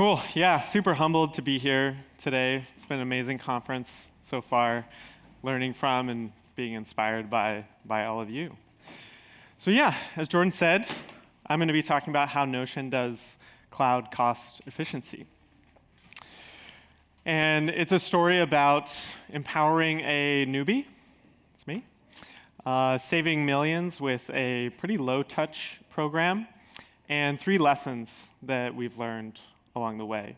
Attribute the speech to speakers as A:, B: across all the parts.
A: Cool. Yeah, super humbled to be here today. It's been an amazing conference so far, learning from and being inspired by all of you. So yeah, as Jordan said, I'm going to be talking about how Notion does cloud cost efficiency. And it's a story about empowering a newbie, it's me, saving millions with a pretty low-touch program, and 3 lessons that we've learned along the way.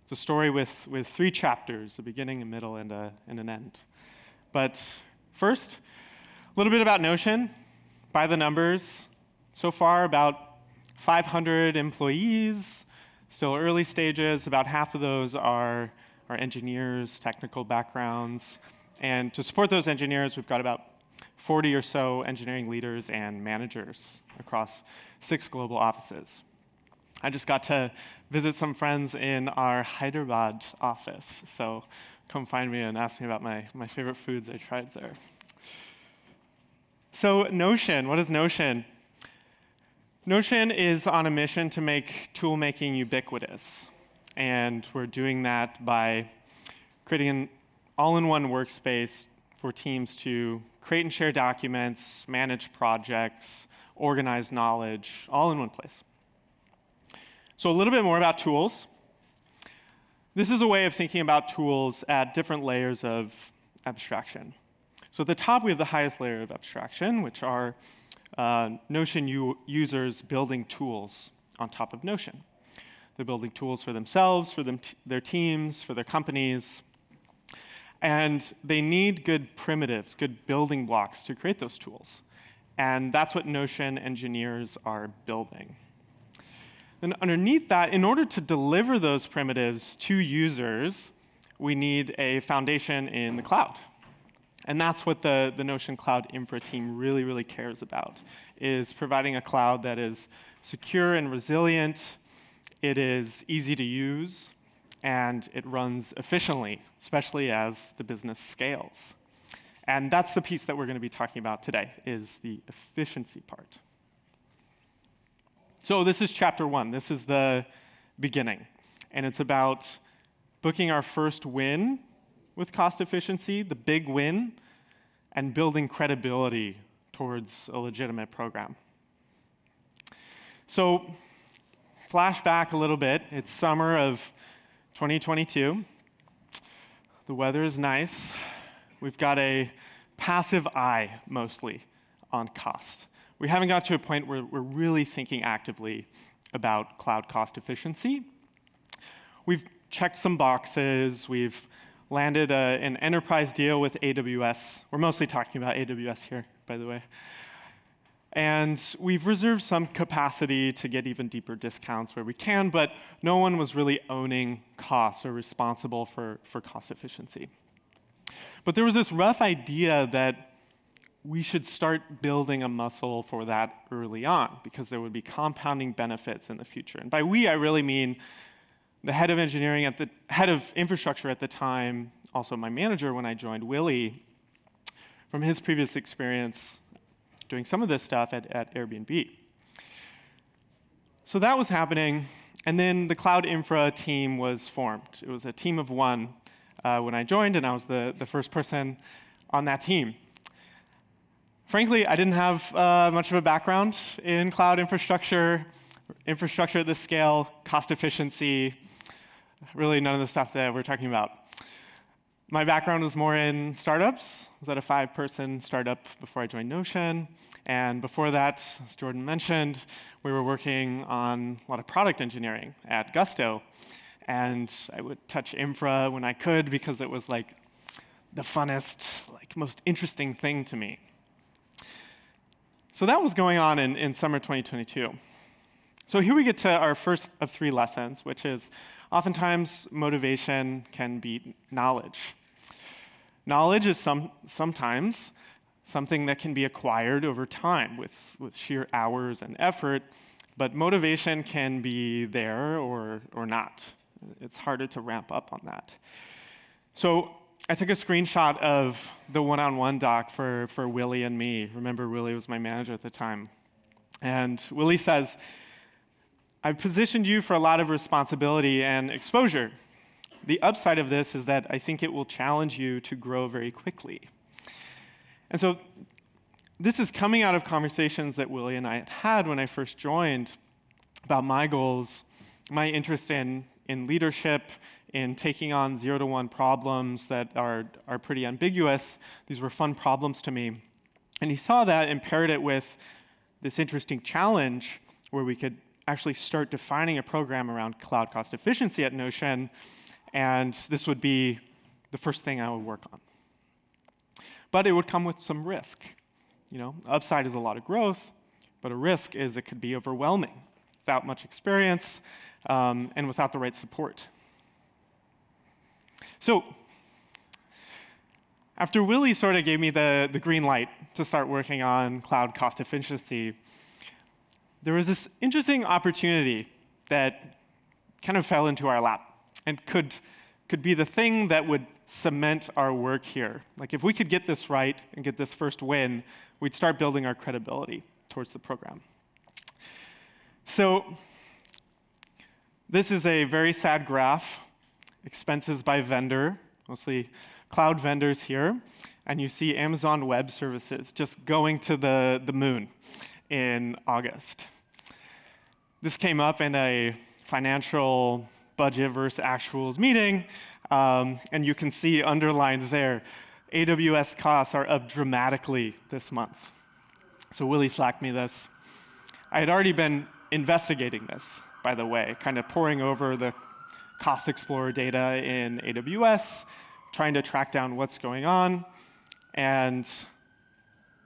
A: It's a story with 3 chapters, a beginning, a middle, and an end. But first, a little bit about Notion. By the numbers, so far about 500 employees, still early stages. About half of those are engineers, technical backgrounds. And to support those engineers, we've got about 40 or so engineering leaders and managers across 6 global offices. I just got to visit some friends in our Hyderabad office, so come find me and ask me about my favorite foods I tried there. So Notion, what is Notion? Notion is on a mission to make tool making ubiquitous, and we're doing that by creating an all-in-one workspace for teams to create and share documents, manage projects, organize knowledge, all in one place. So a little bit more about tools. This is a way of thinking about tools at different layers of abstraction. So at the top, we have the highest layer of abstraction, which are Notion users building tools on top of Notion. They're building tools for themselves, for their teams, for their companies. And they need good primitives, good building blocks to create those tools. And that's what Notion engineers are building. Then underneath that, in order to deliver those primitives to users, we need a foundation in the cloud. And that's what the Notion Cloud Infra team really cares about, is providing a cloud that is secure and resilient, it is easy to use, and it runs efficiently, especially as the business scales. And that's the piece that we're going to be talking about today, is the efficiency part. So this is chapter 1. This is the beginning. And it's about booking our first win with cost efficiency, the big win, and building credibility towards a legitimate program. So flashback a little bit. It's summer of 2022. The weather is nice. We've got a passive eye, mostly, on cost. We haven't got to a point where we're really thinking actively about cloud cost efficiency. We've checked some boxes. We've landed an enterprise deal with AWS. We're mostly talking about AWS here, by the way. And we've reserved some capacity to get even deeper discounts where we can, but no one was really owning costs or responsible for cost efficiency. But there was this rough idea that we should start building a muscle for that early on, because there would be compounding benefits in the future. And by we, I really mean the head of engineering head of infrastructure at the time, also my manager when I joined, Willie, from his previous experience doing some of this stuff at Airbnb. So that was happening, and then the cloud infra team was formed. It was a team of 1 when I joined, and I was the first person on that team. Frankly, I didn't have much of a background in cloud infrastructure at this scale, cost efficiency, really none of the stuff that we're talking about. My background was more in startups. I was at a 5-person startup before I joined Notion. And before that, as Jordan mentioned, we were working on a lot of product engineering at Gusto. And I would touch infra when I could because it was like the funnest, most interesting thing to me. So that was going on in summer 2022. So here we get to our first of 3 lessons, which is oftentimes motivation can beat knowledge. Knowledge is sometimes something that can be acquired over time with sheer hours and effort, but motivation can be there or not. It's harder to ramp up on that. So I took a screenshot of the one-on-one doc for Willie and me. Remember, Willie was my manager at the time. And Willie says, I've positioned you for a lot of responsibility and exposure. The upside of this is that I think it will challenge you to grow very quickly. And so this is coming out of conversations that Willie and I had when I first joined about my goals, my interest in leadership, in taking on 0 to 1 problems that are pretty ambiguous. These were fun problems to me. And he saw that and paired it with this interesting challenge where we could actually start defining a program around cloud cost efficiency at Notion, and this would be the first thing I would work on. But it would come with some risk. Upside is a lot of growth, but a risk is it could be overwhelming without much experience and without the right support. So after Willie sort of gave me the green light to start working on cloud cost efficiency, there was this interesting opportunity that kind of fell into our lap and could be the thing that would cement our work here. Like if we could get this right and get this first win, we'd start building our credibility towards the program. So this is a very sad graph, expenses by vendor, mostly cloud vendors here, and you see Amazon Web Services just going to the moon in August. This came up in a financial budget versus actuals meeting, and you can see underlined there, AWS costs are up dramatically this month. So Willie slacked me this. I had already been investigating this, by the way, kind of poring over the Cost Explorer data in AWS, trying to track down what's going on, and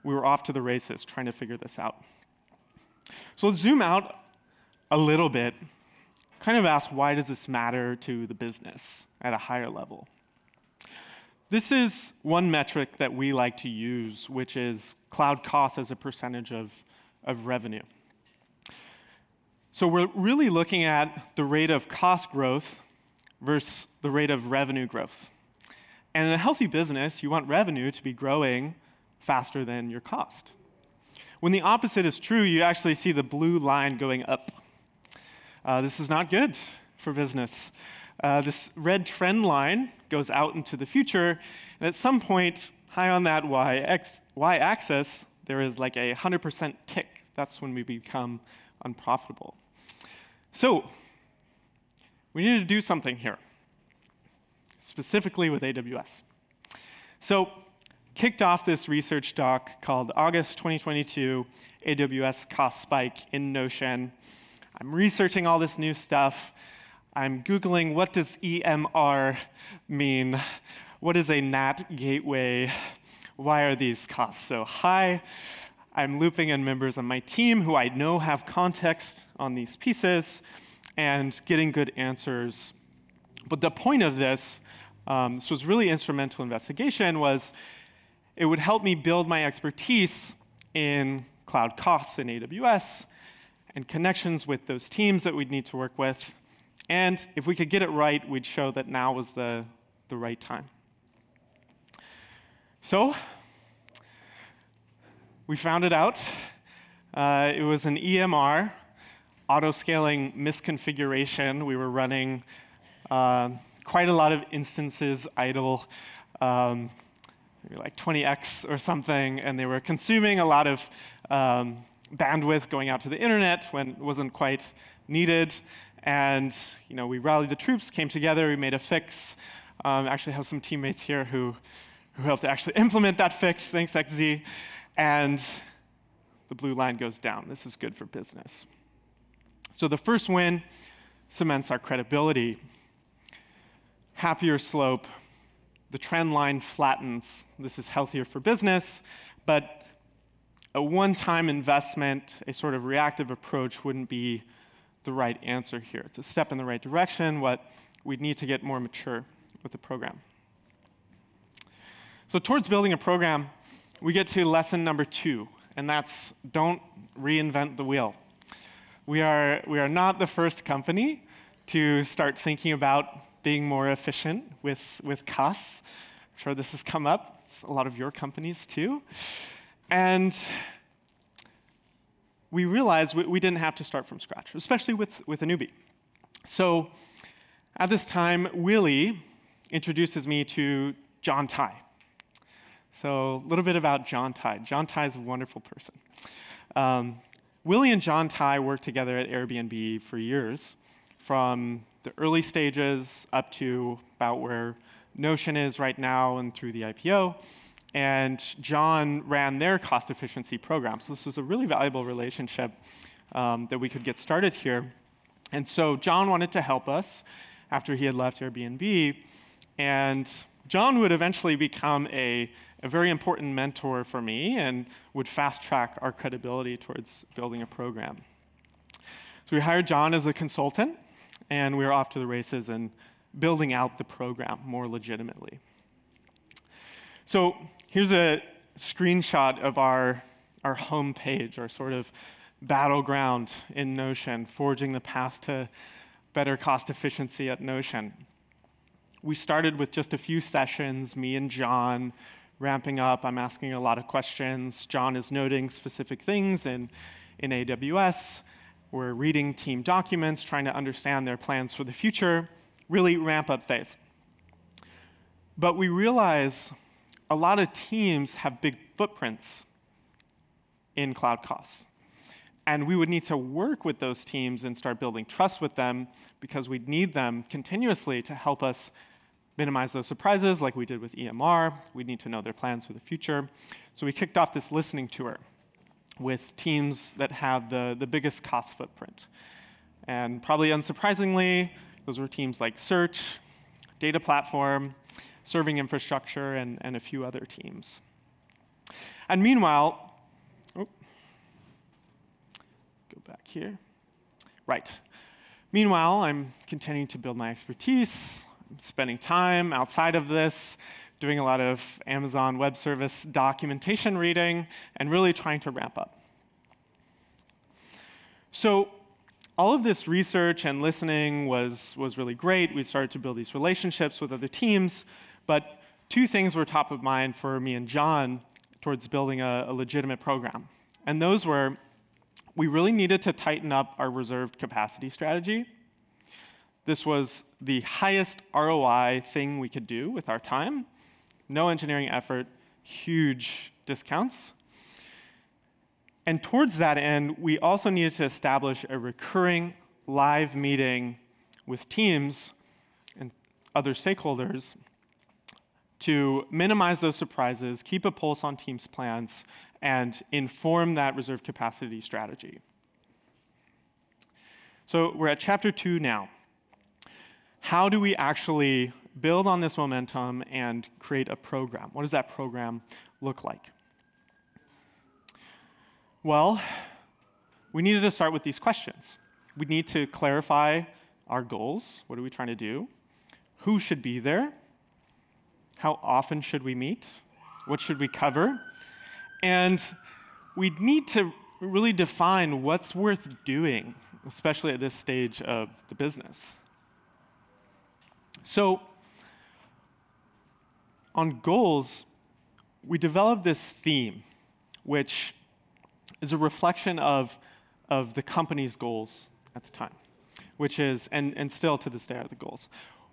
A: we were off to the races trying to figure this out. So let's zoom out a little bit, kind of ask why does this matter to the business at a higher level? This is one metric that we like to use, which is cloud costs as a percentage of revenue. So we're really looking at the rate of cost growth versus the rate of revenue growth. And in a healthy business, you want revenue to be growing faster than your cost. When the opposite is true, you actually see the blue line going up. This is not good for business. This red trend line goes out into the future, and at some point, high on that y-axis, there is like a 100% tick. That's when we become unprofitable. So we need to do something here, specifically with AWS. So kicked off this research doc called August 2022 AWS Cost Spike in Notion. I'm researching all this new stuff. I'm Googling what does EMR mean? What is a NAT gateway? Why are these costs so high? I'm looping in members of my team who I know have context on these pieces and getting good answers. But the point of this was really instrumental investigation, was it would help me build my expertise in cloud costs in AWS and connections with those teams that we'd need to work with. And if we could get it right, we'd show that now was the right time. So we found it out. It was an EMR, auto-scaling misconfiguration. We were running quite a lot of instances idle, maybe like 20x or something, and they were consuming a lot of bandwidth going out to the internet when it wasn't quite needed. And we rallied the troops, came together, we made a fix. Actually have some teammates here who helped to actually implement that fix, thanks XZ. And the blue line goes down. This is good for business. So the first win cements our credibility. Happier slope. The trend line flattens. This is healthier for business, but a one-time investment, a sort of reactive approach wouldn't be the right answer here. It's a step in the right direction, what we'd need to get more mature with the program. So towards building a program, we get to lesson number 2, and that's don't reinvent the wheel. We are not the first company to start thinking about being more efficient with costs. I'm sure this has come up. It's a lot of your companies too. And we realized we didn't have to start from scratch, especially with a newbie. So at this time, Willie introduces me to John Tai. So a little bit about John Tai. John Tai is a wonderful person. Willie and John Tai worked together at Airbnb for years, from the early stages up to about where Notion is right now and through the IPO. And John ran their cost efficiency program. So this was a really valuable relationship that we could get started here. And so John wanted to help us after he had left Airbnb. And John would eventually become a very important mentor for me and would fast track our credibility towards building a program. So we hired John as a consultant, and we were off to the races and building out the program more legitimately. So here's a screenshot of our home page, our sort of battleground in Notion, forging the path to better cost efficiency at Notion. We started with just a few sessions, me and John ramping up. I'm asking a lot of questions. John is noting specific things in AWS. We're reading team documents, trying to understand their plans for the future, really ramp up phase. But we realize a lot of teams have big footprints in cloud costs. And we would need to work with those teams and start building trust with them because we'd need them continuously to help us minimize those surprises like we did with EMR. We'd need to know their plans for the future. So we kicked off this listening tour with teams that have the biggest cost footprint. And probably unsurprisingly, those were teams like search, data platform, serving infrastructure, and a few other teams. And meanwhile, go back here. Right. Meanwhile, I'm continuing to build my expertise. I'm spending time outside of this, doing a lot of Amazon Web Service documentation reading, and really trying to ramp up. So all of this research and listening was really great. We started to build these relationships with other teams, but two things were top of mind for me and John towards building a legitimate program. And those were, we really needed to tighten up our reserved capacity strategy. This was the highest ROI thing we could do with our time. No engineering effort, huge discounts. And towards that end, we also needed to establish a recurring live meeting with teams and other stakeholders to minimize those surprises, keep a pulse on teams' plans, and inform that reserve capacity strategy. So we're at chapter 2 now. How do we actually build on this momentum and create a program? What does that program look like? Well, we needed to start with these questions. We need to clarify our goals. What are we trying to do? Who should be there? How often should we meet? What should we cover? And we need to really define what's worth doing, especially at this stage of the business. So on goals, we developed this theme, which is a reflection of the company's goals at the time, which is, and still to this day are the goals.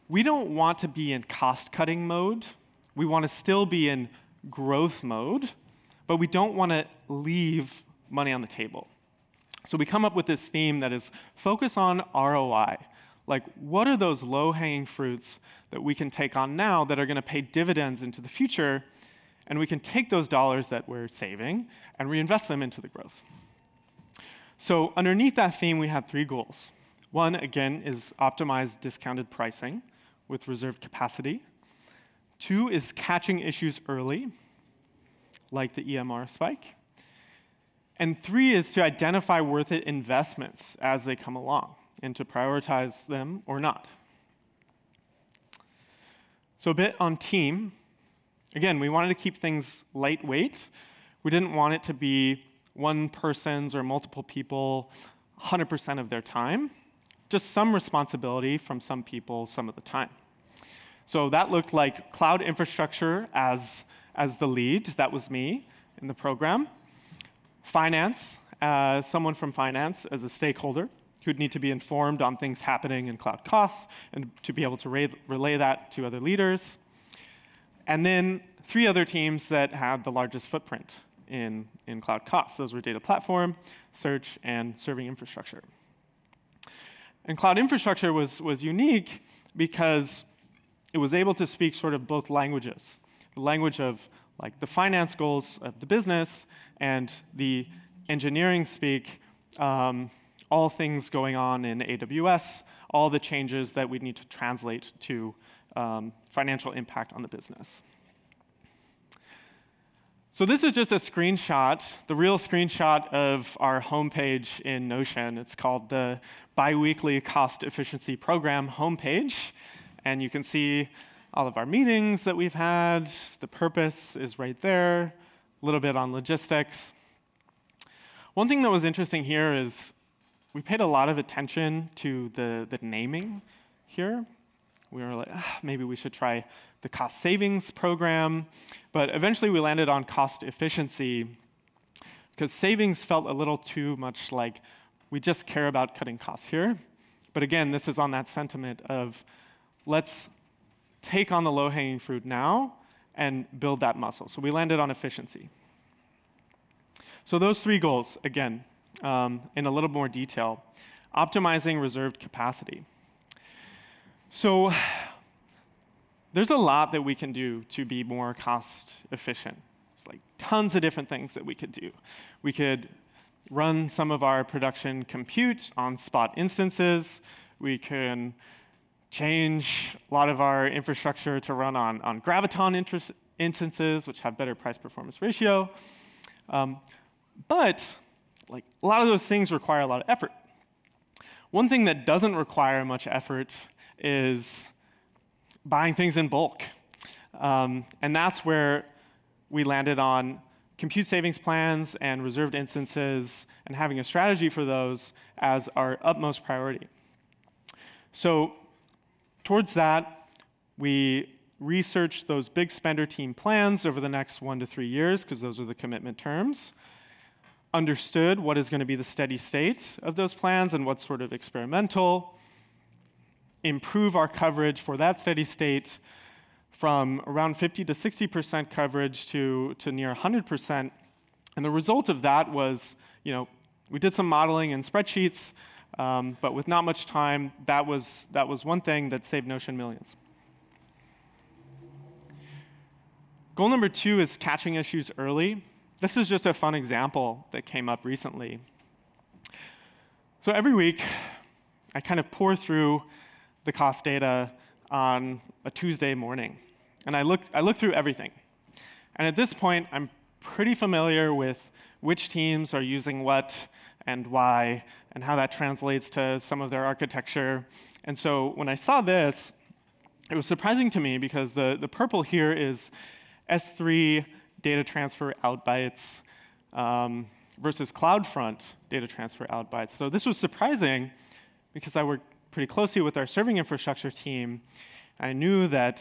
A: We don't want to be in cost-cutting mode. We want to still be in growth mode, but we don't want to leave money on the table. So we come up with this theme that is focus on ROI. Like, what are those low-hanging fruits that we can take on now that are going to pay dividends into the future, and we can take those dollars that we're saving and reinvest them into the growth. So underneath that theme, we have 3 goals. One, again, is optimize discounted pricing with reserved capacity. 2 is catching issues early, like the EMR spike. And 3 is to identify worth it investments as they come along and to prioritize them or not. So a bit on team. Again, we wanted to keep things lightweight. We didn't want it to be one person's or multiple people 100% of their time. Just some responsibility from some people some of the time. So that looked like cloud infrastructure as the lead. That was me in the program. Finance someone from finance as a stakeholder who'd need to be informed on things happening in cloud costs and to be able to relay that to other leaders. And then 3 other teams that had the largest footprint in cloud costs. Those were data platform, search, and serving infrastructure. And cloud infrastructure was unique because it was able to speak sort of both languages. The language of like the finance goals of the business and the engineering speak, all things going on in AWS, all the changes that we need to translate to financial impact on the business. So this is just a screenshot, the real screenshot of our homepage in Notion. It's called the Biweekly Cost Efficiency Program homepage. And you can see all of our meetings that we've had. The purpose is right there, a little bit on logistics. One thing that was interesting here is we paid a lot of attention to the naming here. We were like, maybe we should try the cost savings program. But eventually we landed on cost efficiency because savings felt a little too much like we just care about cutting costs here. But again, this is on that sentiment of let's take on the low-hanging fruit now and build that muscle. So we landed on efficiency. So those 3 goals, again, in a little more detail. Optimizing reserved capacity. So there's a lot that we can do to be more cost efficient. There's like tons of different things that we could do. We could run some of our production compute on spot instances. We can change a lot of our infrastructure to run on Graviton instances, which have better price-performance ratio. But like a lot of those things require a lot of effort. One thing that doesn't require much effort is buying things in bulk. And that's where we landed on compute savings plans and reserved instances and having a strategy for those as our utmost priority. So towards that, we researched those big spender team plans over the next 1 to 3 years, because those are the commitment terms, understood what is going to be the steady state of those plans and what's sort of experimental, improve our coverage for that steady state from around 50 to 60% coverage to near 100%. And the result of that was, we did some modeling in spreadsheets, but with not much time, that was one thing that saved Notion millions. Goal number 2 is catching issues early. This is just a fun example that came up recently. So every week, I kind of pour through the cost data on a Tuesday morning. And I look through everything. And at this point, I'm pretty familiar with which teams are using what and why, and how that translates to some of their architecture. And so when I saw this, it was surprising to me because the purple here is S3 data transfer out bytes versus CloudFront data transfer out bytes. So this was surprising because I worked pretty closely with our serving infrastructure team. I knew that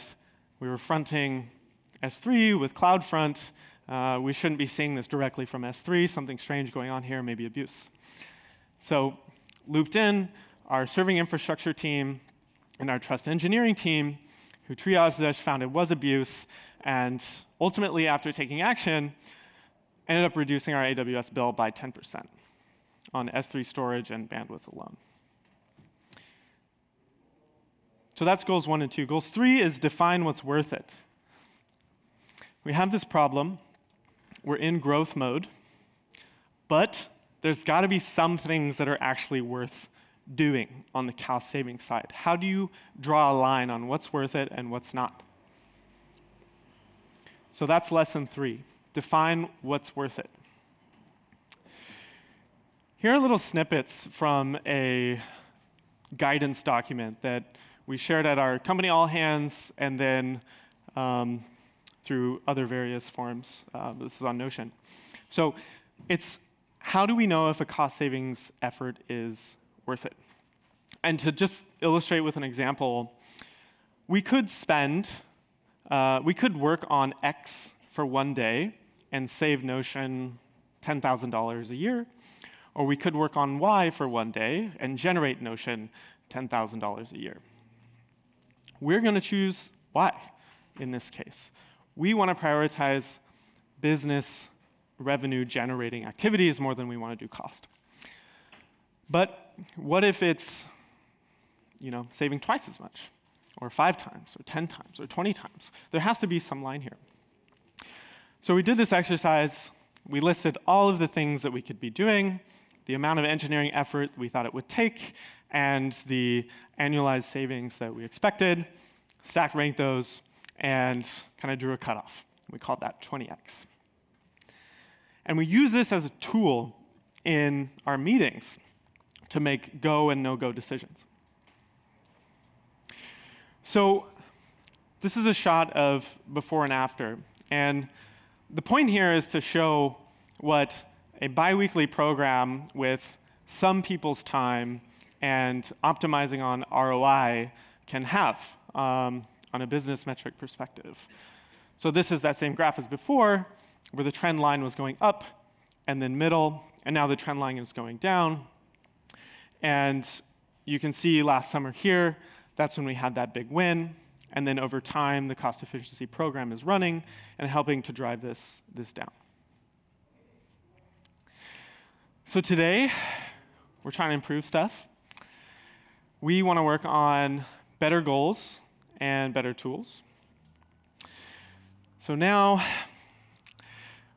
A: we were fronting S3 with CloudFront. We shouldn't be seeing this directly from S3, something strange going on here, maybe abuse. So looped in our serving infrastructure team and our trust engineering team, who triaged this, found it was abuse, and ultimately, after taking action, ended up reducing our AWS bill by 10% on S3 storage and bandwidth alone. So that's goals 1 and 2. Goals 3 is define what's worth it. We have this problem. We're in growth mode, but there's got to be some things that are actually worth doing on the cost saving side. How do you draw a line on what's worth it and what's not? So that's lesson 3. Define what's worth it. Here are little snippets from a guidance document that we shared at our company all hands and then through other various forms. This is on Notion. So it's how do we know if a cost savings effort is worth it? And to just illustrate with an example, we could work on X for 1 day and save Notion $10,000 a year. Or we could work on Y for one day and generate Notion $10,000 a year. We're going to choose Y in this case. We want to prioritize business revenue generating activities more than we want to do cost. But what if it's saving twice as much, or 5 times, or 10 times, or 20 times? There has to be some line here. So we did this exercise. We listed all of the things that we could be doing, the amount of engineering effort we thought it would take, and the annualized savings that we expected, stack ranked those, and kind of drew a cutoff. We called that 20x. And we use this as a tool in our meetings to make go and no-go decisions. So this is a shot of before and after. And the point here is to show what a biweekly program with some people's time and optimizing on ROI can have on a business metric perspective. So this is that same graph as before, where the trend line was going up and then middle, and now the trend line is going down. And you can see last summer here, that's when we had that big win. And then over time, the cost efficiency program is running and helping to drive this down. So today, we're trying to improve stuff. We want to work on better goals and better tools. So now,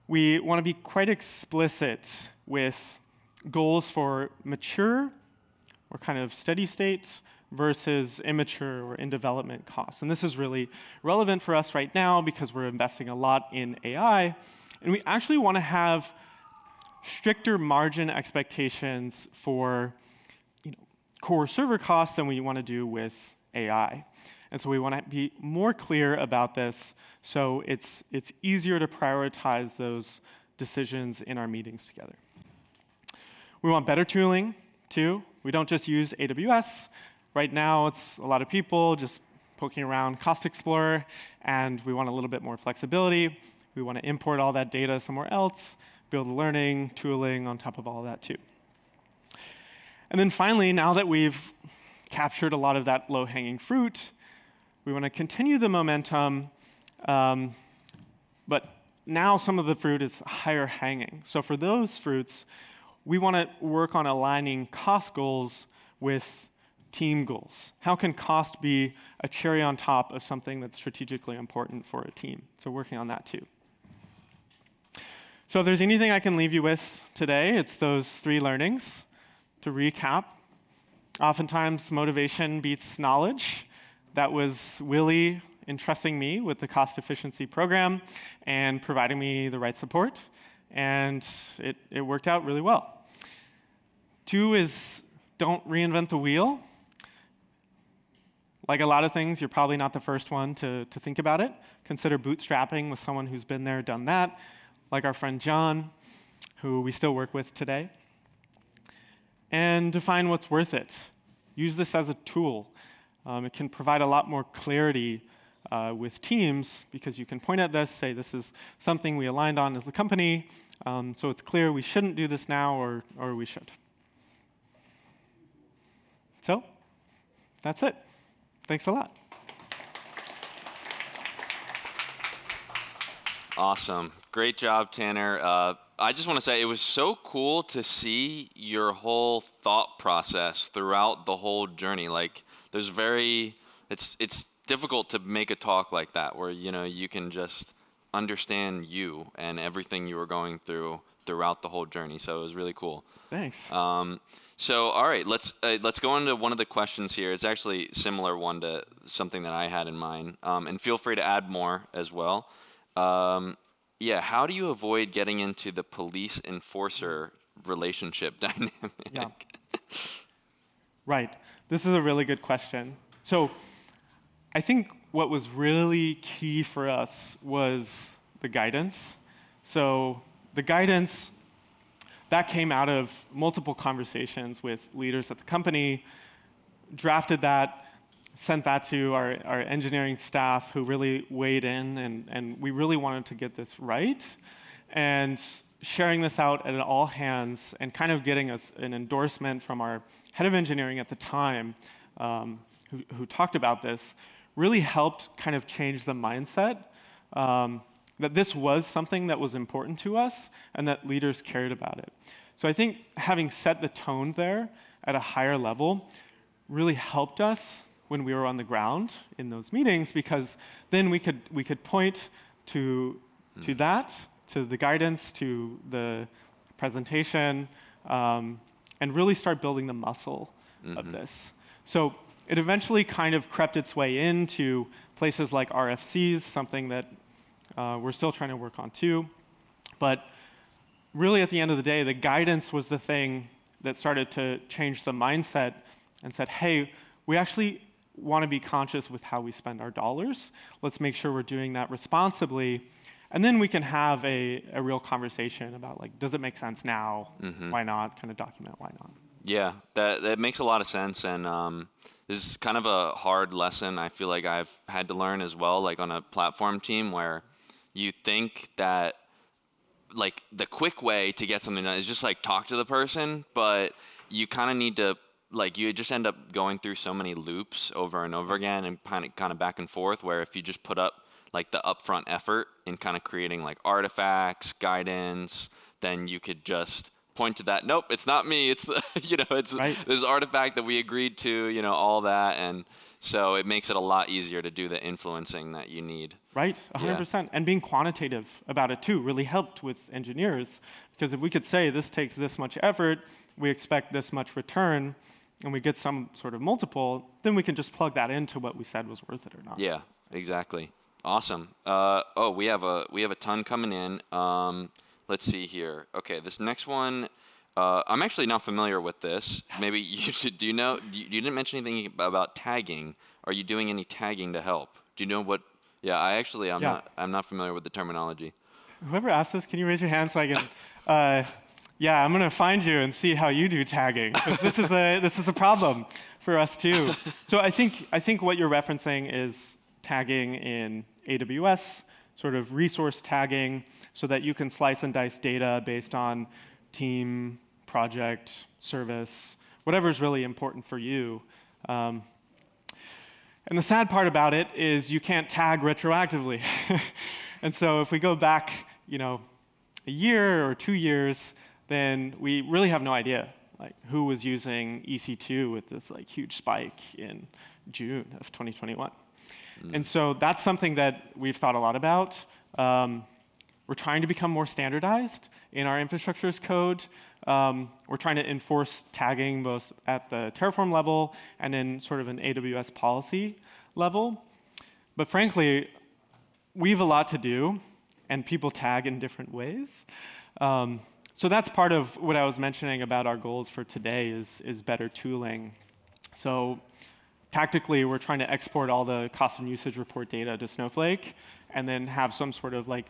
A: we want to be quite explicit with goals for mature or kind of steady state versus immature or in development costs. And this is really relevant for us right now because we're investing a lot in AI. And we actually want to have stricter margin expectations for core server costs than we want to do with AI. And so we want to be more clear about this so it's easier to prioritize those decisions in our meetings together. We want better tooling, too. We don't just use AWS. Right now, it's a lot of people just poking around Cost Explorer, and we want a little bit more flexibility. We want to import all that data somewhere else, build learning, tooling on top of all of that, too. And then finally, now that we've captured a lot of that low-hanging fruit, we want to continue the momentum, but now some of the fruit is higher hanging. So for those fruits, we want to work on aligning cost goals with team goals. How can cost be a cherry on top of something that's strategically important for a team? So working on that too. So if there's anything I can leave you with today, it's those 3 learnings. To recap, oftentimes motivation beats knowledge. That was Willie entrusting me with the cost efficiency program and providing me the right support. And it worked out really well. 2 is don't reinvent the wheel. Like a lot of things, you're probably not the first one to think about it. Consider bootstrapping with someone who's been there, done that, like our friend John, who we still work with today. And define what's worth it. Use this as a tool. It can provide a lot more clarity with teams because you can point at this, say this is something we aligned on as a company, so it's clear we shouldn't do this now or we should. So that's it. Thanks a lot.
B: Awesome. Great job, Tanner. I just want to say it was so cool to see your whole thought process throughout the whole journey. Like, it's difficult to make a talk like that where, you can just understand you and everything you were going through throughout the whole journey. So it was really cool.
A: Thanks.
B: So, all right, let's go into one of the questions here. It's actually a similar one to something that I had in mind. And feel free to add more as well. Yeah, how do you avoid getting into the police-enforcer relationship dynamic?
A: Yeah. Right. This is a really good question. So I think what was really key for us was the guidance. So the guidance, that came out of multiple conversations with leaders at the company, drafted that, sent that to our engineering staff who really weighed in, and we really wanted to get this right and sharing this out at all hands and kind of getting us an endorsement from our head of engineering at the time, who talked about this, really helped kind of change the mindset that this was something that was important to us and that leaders cared about it. So I think having set the tone there at a higher level really helped us when we were on the ground in those meetings, because then we could point to that, to the guidance, to the presentation, and really start building the muscle of this. So it eventually kind of crept its way into places like RFCs, something that we're still trying to work on too. But really, at the end of the day, the guidance was the thing that started to change the mindset and said, hey, we actually want to be conscious with how we spend our dollars. Let's make sure we're doing that responsibly. And then we can have a real conversation about, like, does it make sense now? Why not? Kind of document why not.
B: Yeah, that makes a lot of sense. And this is kind of a hard lesson I feel like I've had to learn as well, like on a platform team, where you think that like the quick way to get something done is just like talk to the person, but you kind of need to, like, you just end up going through so many loops over and over again and kind of back and forth, where if you just put up like the upfront effort in kind of creating like artifacts, guidance, then you could just point to that. Nope, it's not me. It's the, it's
A: right.
B: This artifact that we agreed to, all that. And so it makes it a lot easier to do the influencing that you need.
A: Right, 100%. Yeah. And being quantitative about it too really helped with engineers, because if we could say this takes this much effort, we expect this much return, and we get some sort of multiple, then we can just plug that into what we said was worth it or not.
B: Yeah, exactly. Awesome. We have a ton coming in. Let's see here. Okay, this next one, I'm actually not familiar with this. Maybe you should. Do you know? You didn't mention anything about tagging. Are you doing any tagging to help? Do you know what? Yeah, I'm not familiar with the terminology.
A: Whoever asked this, can you raise your hand so I can? Yeah, I'm gonna find you and see how you do tagging. This is a problem for us too. So I think what you're referencing is tagging in AWS, sort of resource tagging, so that you can slice and dice data based on team, project, service, whatever is really important for you. And the sad part about it is you can't tag retroactively. And so if we go back, a year or 2 years, then we really have no idea like who was using EC2 with this like huge spike in June of 2021. And so that's something that we've thought a lot about. We're trying to become more standardized in our infrastructure as code. We're trying to enforce tagging both at the Terraform level and in sort of an AWS policy level. But frankly, we have a lot to do, and people tag in different ways. So that's part of what I was mentioning about our goals for today is better tooling. So tactically, we're trying to export all the cost and usage report data to Snowflake, and then have some sort of like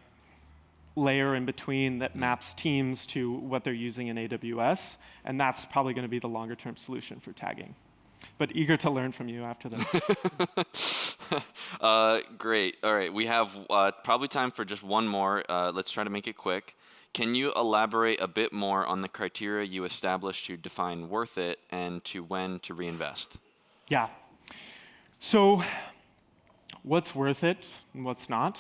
A: layer in between that maps teams to what they're using in AWS, and that's probably going to be the longer-term solution for tagging. But eager to learn from you after this.
B: Great. All right, we have probably time for just one more. Let's try to make it quick. Can you elaborate a bit more on the criteria you established to define worth it and to when to reinvest?
A: Yeah. So what's worth it and what's not?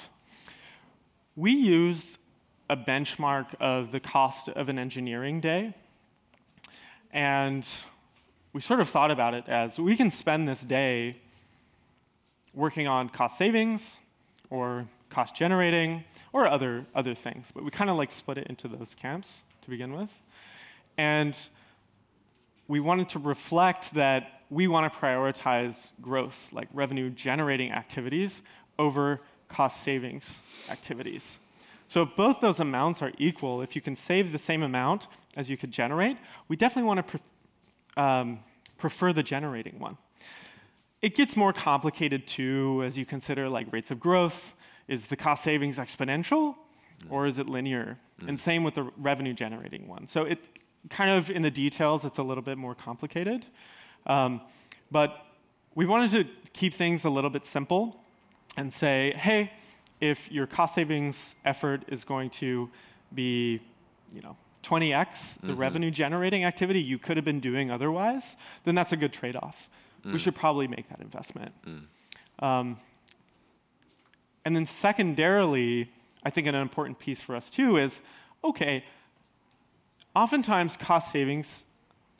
A: We used a benchmark of the cost of an engineering day, and we sort of thought about it as we can spend this day working on cost savings or cost generating or other things, but we kind of like split it into those camps to begin with. And we wanted to reflect that we want to prioritize growth, like revenue generating activities over cost savings activities. So if both those amounts are equal, if you can save the same amount as you could generate, we definitely want to prefer the generating one. It gets more complicated too as you consider like rates of growth. Is the cost savings exponential or is it linear? And same with the revenue generating one. So it kind of in the details, it's a little bit more complicated. But we wanted to keep things a little bit simple and say, hey, if your cost savings effort is going to be 20x the revenue generating activity you could have been doing otherwise, then that's a good trade-off. We should probably make that investment. And then secondarily, I think an important piece for us too is, okay, oftentimes cost savings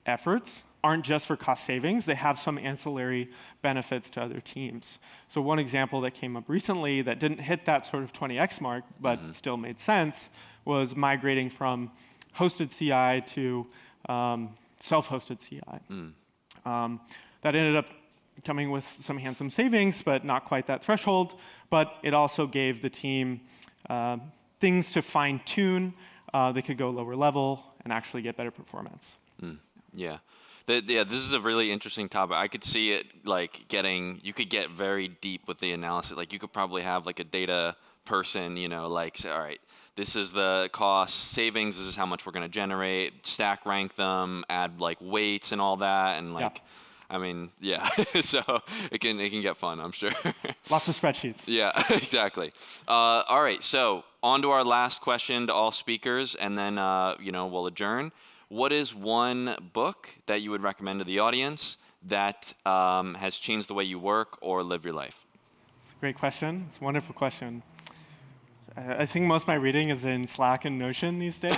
A: efforts aren't just for cost savings. They have some ancillary benefits to other teams. So one example that came up recently that didn't hit that sort of 20x mark, but still made sense, was migrating from hosted CI to self-hosted CI. That ended up coming with some handsome savings, but not quite that threshold. But it also gave the team things to fine-tune. They could go lower level and actually get better performance.
B: Yeah. This is a really interesting topic. I could see it like you could get very deep with the analysis. Like you could probably have like a data person, like say, all right, this is the cost savings, this is how much we're going to generate, stack rank them, add like weights and all that. And like, I mean, yeah, so it can get fun, I'm sure.
A: Lots of spreadsheets.
B: Yeah, exactly. All right, so on to our last question to all speakers, and then, we'll adjourn. What is one book that you would recommend to the audience that has changed the way you work or live your life?
A: It's a great question. It's a wonderful question. I think most of my reading is in Slack and Notion these days.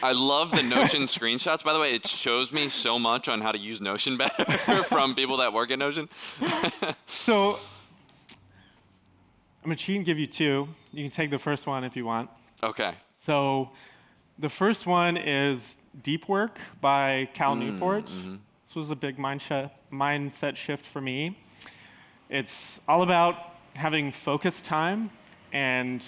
B: I love the Notion screenshots. By the way, it shows me so much on how to use Notion better from people that work at Notion.
A: So I'm going to cheat and give you two. You can take the first one if you want.
B: Okay.
A: So the first one is Deep Work by Cal Newport. This was a big mindset shift for me. It's all about having focused time and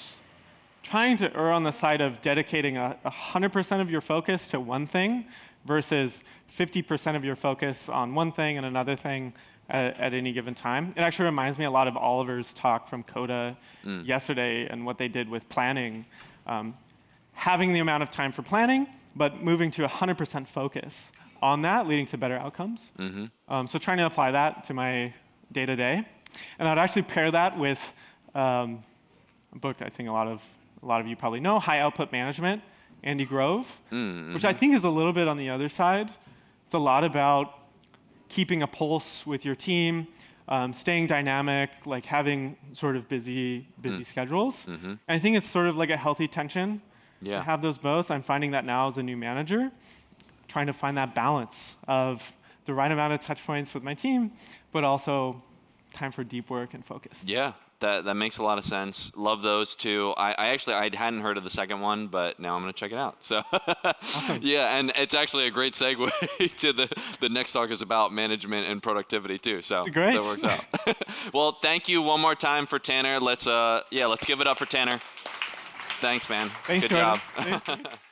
A: trying to err on the side of dedicating 100% of your focus to one thing versus 50% of your focus on one thing and another thing at any given time. It actually reminds me a lot of Oliver's talk from Coda yesterday and what they did with planning. Having the amount of time for planning, but moving to 100% focus on that, leading to better outcomes. So trying to apply that to my day-to-day. And I'd actually pair that with a book I think a lot of you probably know, High Output Management, Andy Grove, which I think is a little bit on the other side. It's a lot about keeping a pulse with your team, staying dynamic, like having sort of busy schedules. And I think it's sort of like a healthy tension to have those both. I'm finding that now as a new manager, trying to find that balance of the right amount of touch points with my team, but also time for deep work and focus.
B: Yeah, that makes a lot of sense. Love those two. I hadn't heard of the second one, but now I'm going to check it out. So
A: Awesome.
B: Yeah, and it's actually a great segue to the next talk is about management and productivity too. So
A: Great.
B: That works out. Well, thank you one more time for Tanner. Let's give it up for Tanner. Thanks, man.
A: Thanks,
B: Good
A: Jordan.
B: job.
A: Thanks.